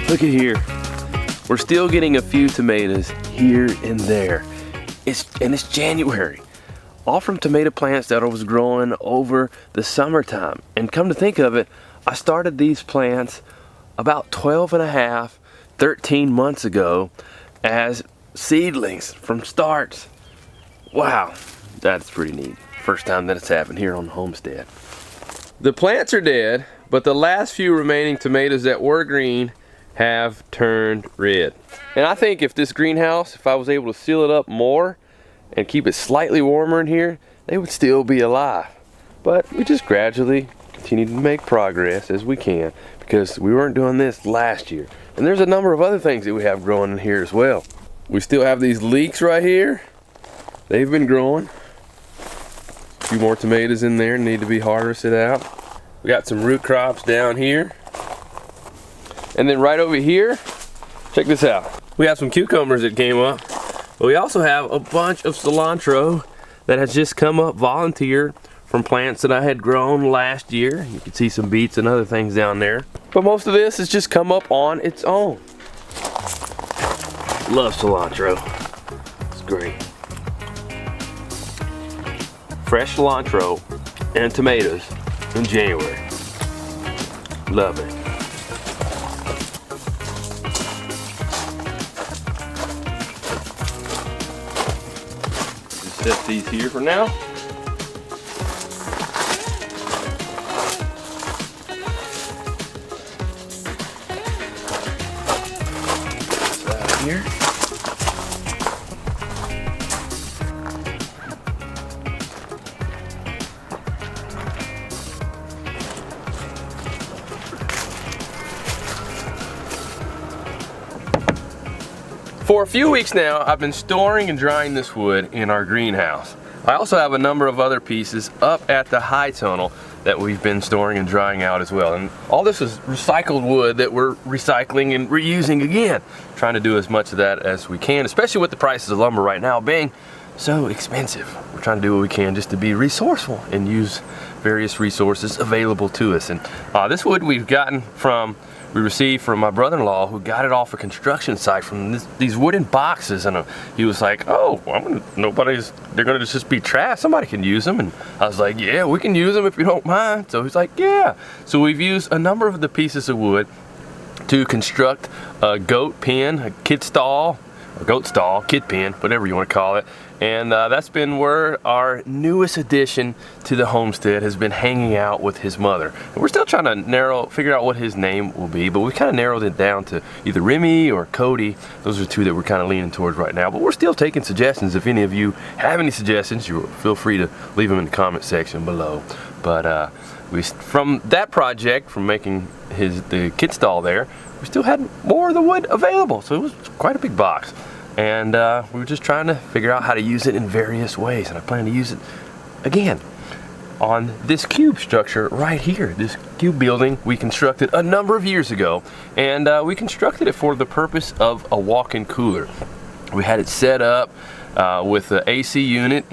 Look at here. We're still getting a few tomatoes here and there. It's January. All from tomato plants that I was growing over the summertime. And come to think of it, I started these plants about 12 and a half, 13 months ago as seedlings from starts. Wow, that's pretty neat. First time that it's happened here on the homestead. The plants are dead, but the last few remaining tomatoes that were green have turned red. And I think if this greenhouse, if I was able to seal it up more and keep it slightly warmer in here, they would still be alive. But we just gradually continue to make progress as we can, because we weren't doing this last year. And there's a number of other things that we have growing in here as well. We still have these leeks right here. They've been growing. A few more tomatoes in there need to be harvested out. We got some root crops down here. And then right over here, check this out. We have some cucumbers that came up, but we also have a bunch of cilantro that has just come up volunteer from plants that I had grown last year. You can see some beets and other things down there. But most of this has just come up on its own. Love cilantro. It's great. Fresh cilantro and tomatoes in January. Love it. Set these here for now. Here. For a few weeks now, I've been storing and drying this wood in our greenhouse. I also have a number of other pieces up at the high tunnel that we've been storing and drying out as well. And all this is recycled wood that we're recycling and reusing again. Trying to do as much of that as we can, especially with the prices of lumber right now being so expensive. We're trying to do what we can just to be resourceful and use various resources available to us. And this wood we received from my brother-in-law, who got it off a construction site from these wooden boxes, and he was like, "Oh, they're gonna just be trash. Somebody can use them." And I was like, "Yeah, we can use them if you don't mind." So he's like, "Yeah." So we've used a number of the pieces of wood to construct a goat pen, a kid stall, or goat stall, kid pen, whatever you want to call it. And that's been where our newest addition to the homestead has been hanging out with his mother. And we're still trying to figure out what his name will be, but we kind of narrowed it down to either Remy or Cody. Those are two that we're kind of leaning towards right now, but we're still taking suggestions. If any of you have any suggestions, you feel free to leave them in the comment section below. But from that project, from making the kid stall there, we still had more of the wood available, so it was quite a big box. And we were just trying to figure out how to use it in various ways, and I plan to use it again on this cube structure right here. This cube building we constructed a number of years ago, and we constructed it for the purpose of a walk-in cooler. We had it set up with the AC unit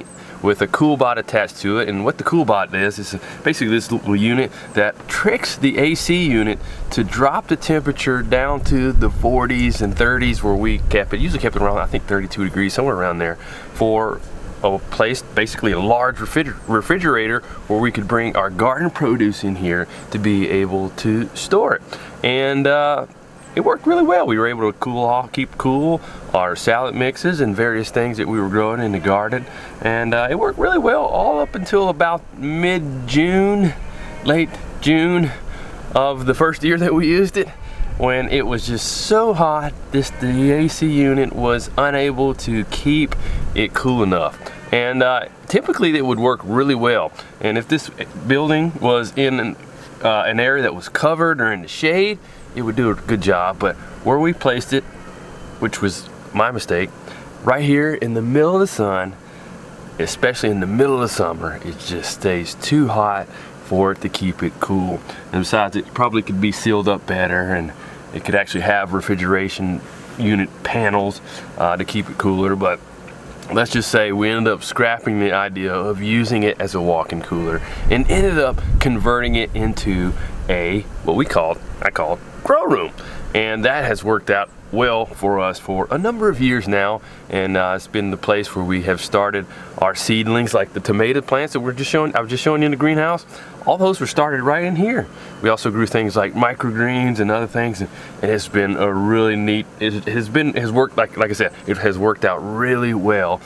with a CoolBot attached to it, and what the CoolBot is basically this little unit that tricks the AC unit to drop the temperature down to the 40s and 30s where we kept it. Usually kept it around, I think, 32 degrees, somewhere around there, for a place, basically a large refrigerator where we could bring our garden produce in here to be able to store it. And it worked really well. We were able to keep cool our salad mixes and various things that we were growing in the garden, and it worked really well all up until about mid-June, late June of the first year that we used it, when it was just so hot the AC unit was unable to keep it cool enough. And typically it would work really well, and if this building was in an area that was covered or in the shade, it would do a good job. But where we placed it, which was my mistake, right here in the middle of the sun, especially in the middle of the summer, it just stays too hot for it to keep it cool. And besides, it probably could be sealed up better, and it could actually have refrigeration unit panels to keep it cooler. But let's just say we ended up scrapping the idea of using it as a walk-in cooler and ended up converting it into I called grow room. And that has worked out well for us for a number of years now, and it's been the place where we have started our seedlings, like the tomato plants that I was just showing you in the greenhouse. All those were started right in here. We also grew things like microgreens and other things, and it's been a really neat. It has worked, like I said, it has worked out really well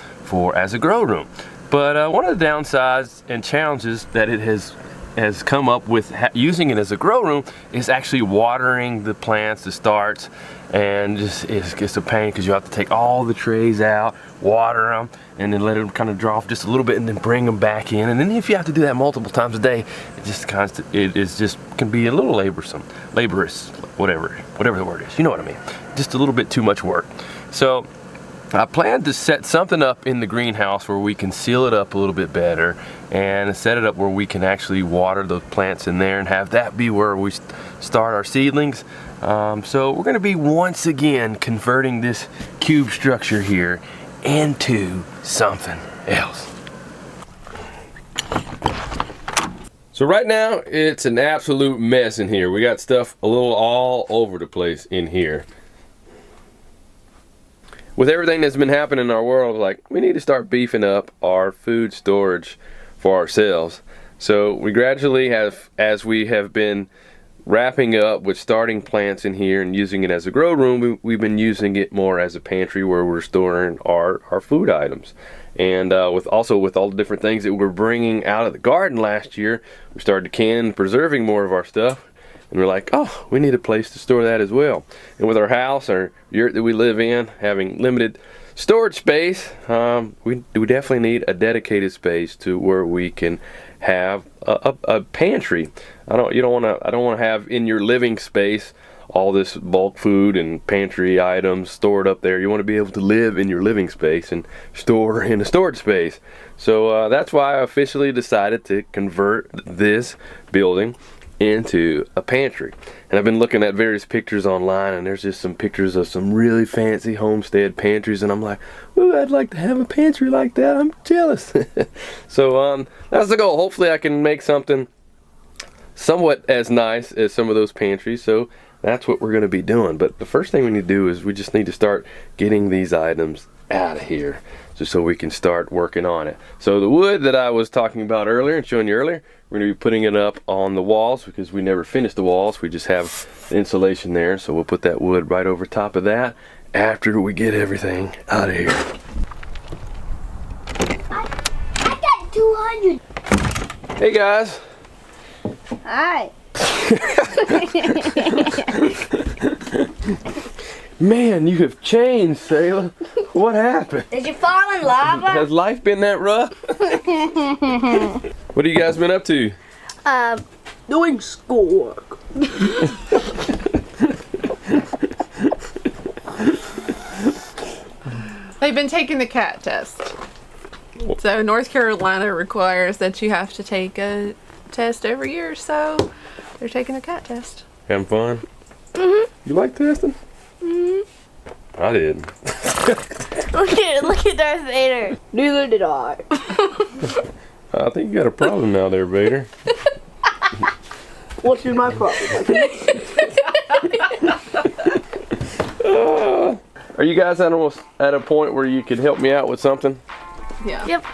as a grow room. But one of the downsides and challenges that it has come up with using it as a grow room is actually watering the plants, the starts, and it's a pain because you have to take all the trays out, water them, and then let them kind of draw off just a little bit, and then bring them back in. And then if you have to do that multiple times a day, it can be a little laborious, whatever the word is. You know what I mean? Just a little bit too much work. So I plan to set something up in the greenhouse where we can seal it up a little bit better and set it up where we can actually water the plants in there and have that be where we start our seedlings. So we're going to be once again converting this cube structure here into something else. So right now it's an absolute mess in here. We got stuff a little all over the place in here. With everything that's been happening in our world, like, we need to start beefing up our food storage for ourselves. So we gradually have, as we have been wrapping up with starting plants in here and using it as a grow room, we've been using it more as a pantry where we're storing our food items. And with all the different things that we're bringing out of the garden last year, we started canning and preserving more of our stuff. And we're like, oh, we need a place to store that as well. And with our house, our yurt that we live in, having limited storage space, we definitely need a dedicated space to where we can have a pantry. I don't want to have in your living space all this bulk food and pantry items stored up there. You want to be able to live in your living space and store in a storage space. So that's why I officially decided to convert this building into a pantry. And I've been looking at various pictures online, and there's just some pictures of some really fancy homestead pantries, and I'm like, ooh, I'd like to have a pantry like that. I'm jealous. So that's the goal. Hopefully I can make something somewhat as nice as some of those pantries. So that's what we're going to be doing. But the first thing we need to do is we just need to start getting these items out of here, just so we can start working on it. So the wood that I was talking about earlier and showing you earlier, we're going to be putting it up on the walls because we never finished the walls. We just have the insulation there, so we'll put that wood right over top of that after we get everything out of here. I got 200. Hey guys. Hi. Man, you have changed, Sailor. What happened? Did you fall in lava? Has life been that rough? What have you guys been up to? Doing schoolwork. They've been taking the cat test. So North Carolina requires that you have to take a test every year, so they're taking a cat test. Having fun? Mm-hmm. You like testing? Mm-hmm. I didn't. Look at Darth Vader. Neither did I. I think you got a problem now there, Vader. What's my problem? Are you guys almost at a point where you could help me out with something? Yeah. Yep.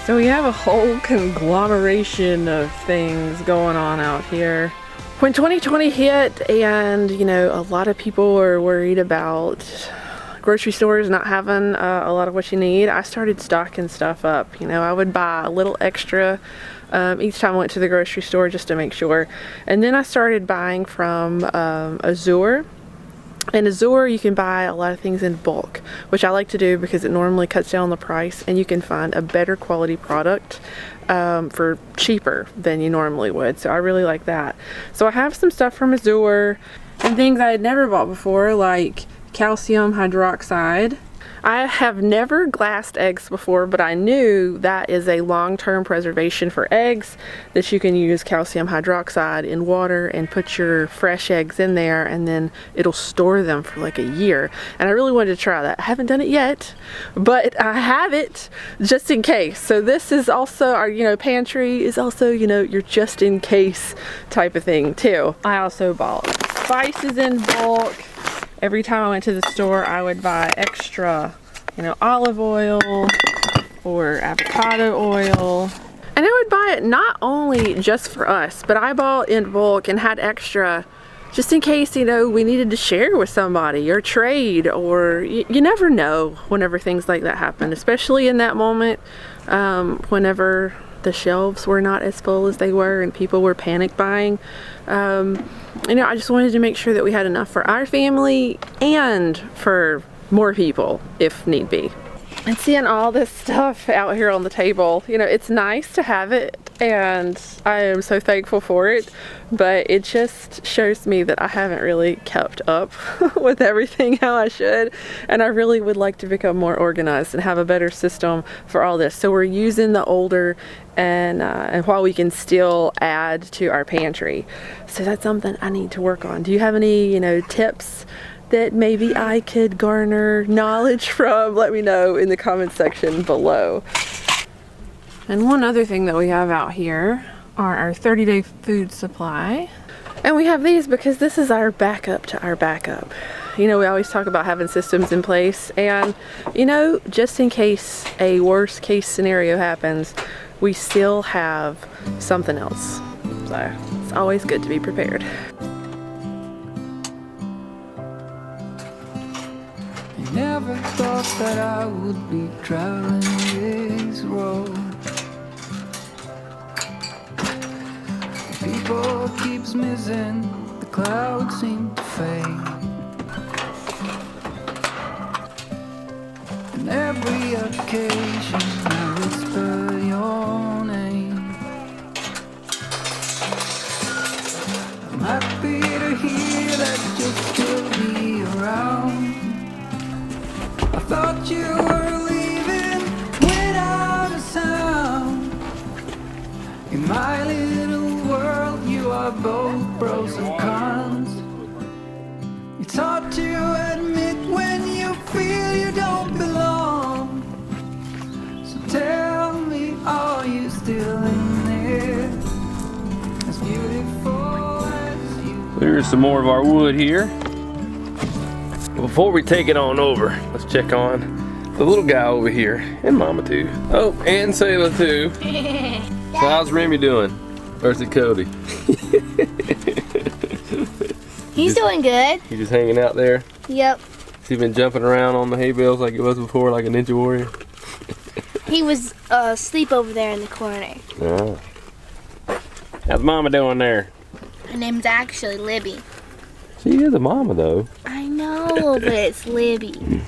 So we have a whole conglomeration of things going on out here. When 2020 hit and, you know, a lot of people were worried about grocery stores not having a lot of what you need, I started stocking stuff up. You know, I would buy a little extra each time I went to the grocery store just to make sure. And then I started buying from Azure. In Azure, you can buy a lot of things in bulk, which I like to do because it normally cuts down the price and you can find a better quality product for cheaper than you normally would. So I really like that. So I have some stuff from Azure and things I had never bought before, like calcium hydroxide. I have never glassed eggs before, but I knew that is a long-term preservation for eggs, that you can use calcium hydroxide in water and put your fresh eggs in there and then it'll store them for like a year. And I really wanted to try that. I haven't done it yet, but I have it just in case. So this is also our, you know, pantry is also, you know, your just in case type of thing too. I also bought spices in bulk. Every time I went to the store, I would buy extra, you know, olive oil or avocado oil. And I would buy it not only just for us, but I bought in bulk and had extra just in case, you know, we needed to share with somebody or trade, or you never know whenever things like that happen, especially in that moment whenever the shelves were not as full as they were and people were panic buying. You know, I just wanted to make sure that we had enough for our family and for more people if need be. And seeing all this stuff out here on the table, you know, it's nice to have it and I am so thankful for it, but it just shows me that I haven't really kept up with everything how I should, and I really would like to become more organized and have a better system for all this. So we're using the older and while we can still add to our pantry. So that's something I need to work on. Do you have any, you know, tips that maybe I could garner knowledge from? Let me know in the comment section below. And one other thing that we have out here are our 30-day food supply. And we have these because this is our backup to our backup. You know, we always talk about having systems in place, and you know, just in case a worst case scenario happens, we still have something else. So it's always good to be prepared. Never thought that I would be traveling this road. People keeps missing, the clouds seem to fade. On every occasion I whisper your name. I'm happy to hear that you'll still be around. I thought you were leaving without a sound. In my little world, you are both pros and cons. It's hard to admit when you feel you don't belong. So tell me, are you still in there? As beautiful as you. Here's some more of our wood here. Before we take it on over, let's check on the little guy over here, and Mama too. Oh, and Sayla too. So how's Remy doing? Or is it Cody? He's doing good. He's just hanging out there? Yep. Has he been jumping around on the hay bales like it was before, like a Ninja Warrior? He was asleep over there in the corner. Oh. How's Mama doing there? Her name's actually Libby. She is a mama though. I know, but it's Libby.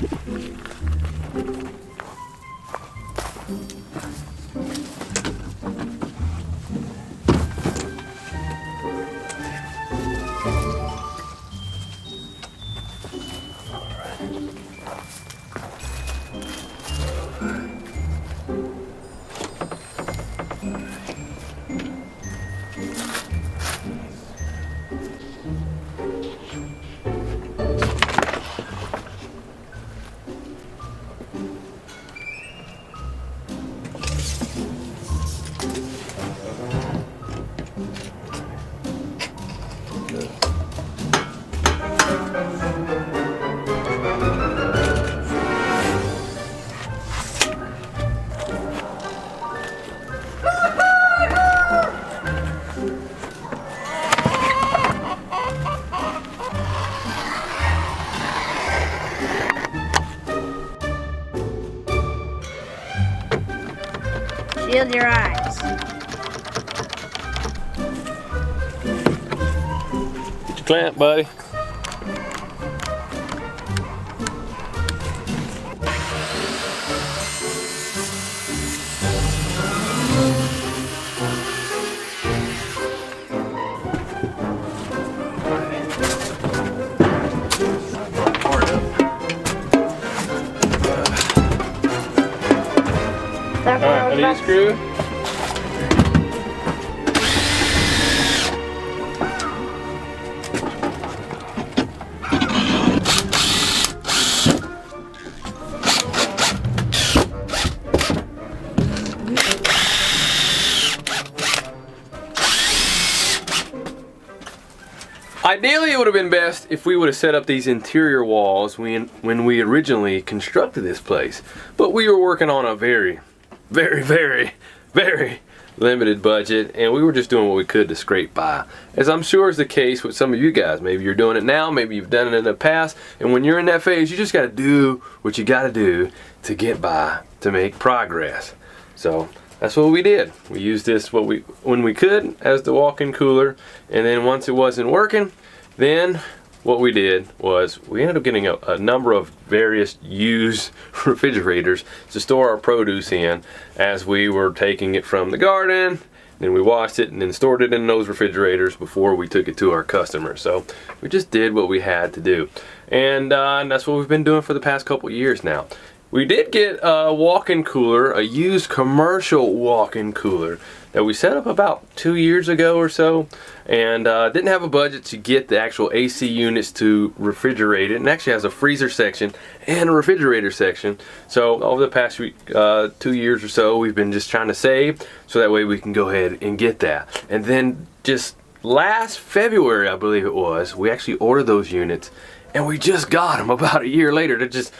Shield your eyes. Get your clamp, buddy. Alright, I need a screw. Ideally, it would have been best if we would have set up these interior walls when we originally constructed this place. But we were working on a very limited budget, and we were just doing what we could to scrape by. As I'm sure is the case with some of you guys. Maybe you're doing it now, maybe you've done it in the past, and when you're in that phase, you just gotta do what you gotta do to get by, to make progress. So that's what we did. We used this when we could as the walk-in cooler, and then once it wasn't working, then what we did was we ended up getting a number of various used refrigerators to store our produce in as we were taking it from the garden. Then we washed it and then stored it in those refrigerators before we took it to our customers. So we just did what we had to do. And that's what we've been doing for the past couple years now. We did get a walk-in cooler, a used commercial walk-in cooler that we set up about 2 years ago or so, and didn't have a budget to get the actual AC units to refrigerate it, and actually has a freezer section and a refrigerator section. So over the past 2 years or so, we've been just trying to save so that way we can go ahead and get that. And then just last February, I believe it was, we actually ordered those units, and we just got them about a year later. It's just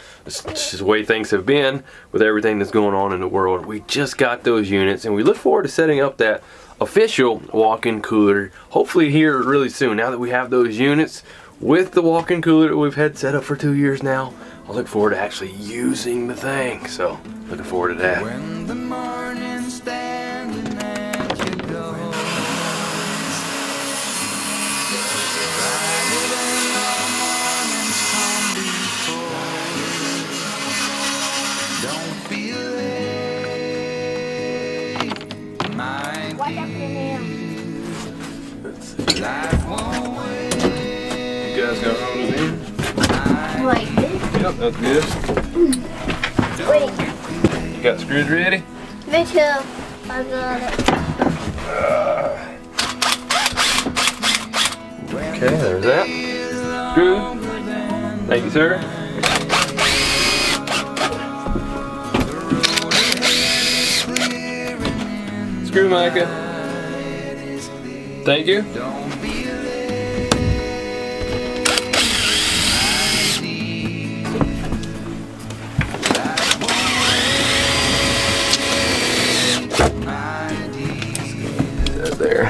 the way things have been with everything that's going on in the world. We just got those units, and we look forward to setting up that official walk-in cooler hopefully here really soon. Now that we have those units with the walk-in cooler that we've had set up for 2 years now, I look forward to actually using the thing. So looking forward to that. When the morning's standing at your door, brighter than all mornings come before. Don't be late, my Watch out for your nail. life won't wait. You guys got all of them? Like this. Yep, that's good. Wait, You got screws ready? me too. I got it. Okay, there's that. Screw. Thank you, sir. Screw, Micah. Thank you. There.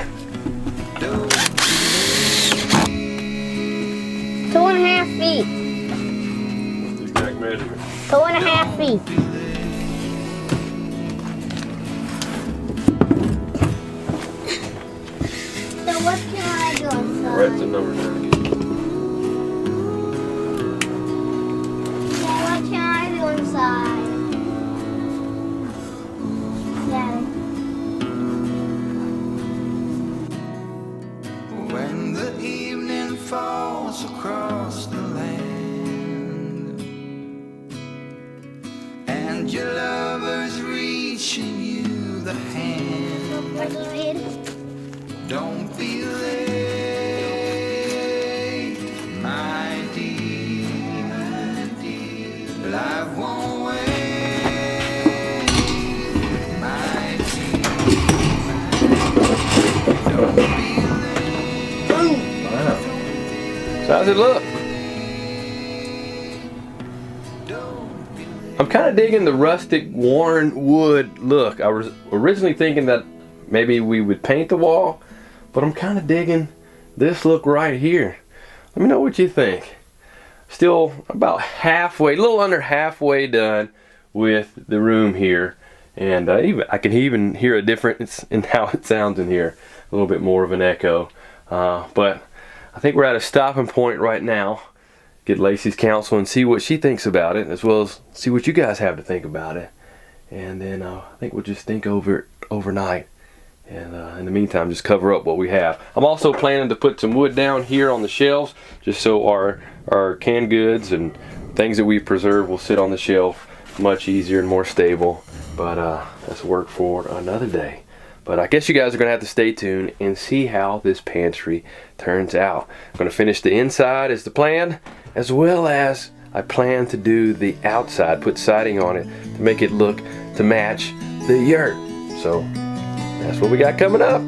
2.5 feet. Exact measurement. 2.5 feet. So what can I do inside? Write the number down again. So what can I do inside? Daddy. When the evening falls across the land and your lover's reaching you the hand, What do you read? don't be late, my dear. Life won't wait, my dear. Don't be Wow. So how's it look? I'm kind of digging the rustic worn wood look. I was originally thinking that maybe we would paint the wall, but I'm kind of digging this look right here. Let me know what you think. Still about halfway, a little under halfway done with the room here. And I can even hear a difference in how it sounds in here, a little bit more of an echo. But I think we're at a stopping point right now. Get Lacie's counsel and see what she thinks about it, as well as see what you guys have to think about it. And then I think we'll just think over it overnight. And in the meantime, just cover up what we have. I'm also planning to put some wood down here on the shelves, just so our canned goods and things that we preserve will sit on the shelf much easier and more stable. But that's work for another day. But I guess you guys are gonna have to stay tuned and see how this pantry turns out. I'm gonna finish the inside as the plan, as well as I plan to do the outside, put siding on it to make it look to match the yurt. So that's what we got coming up.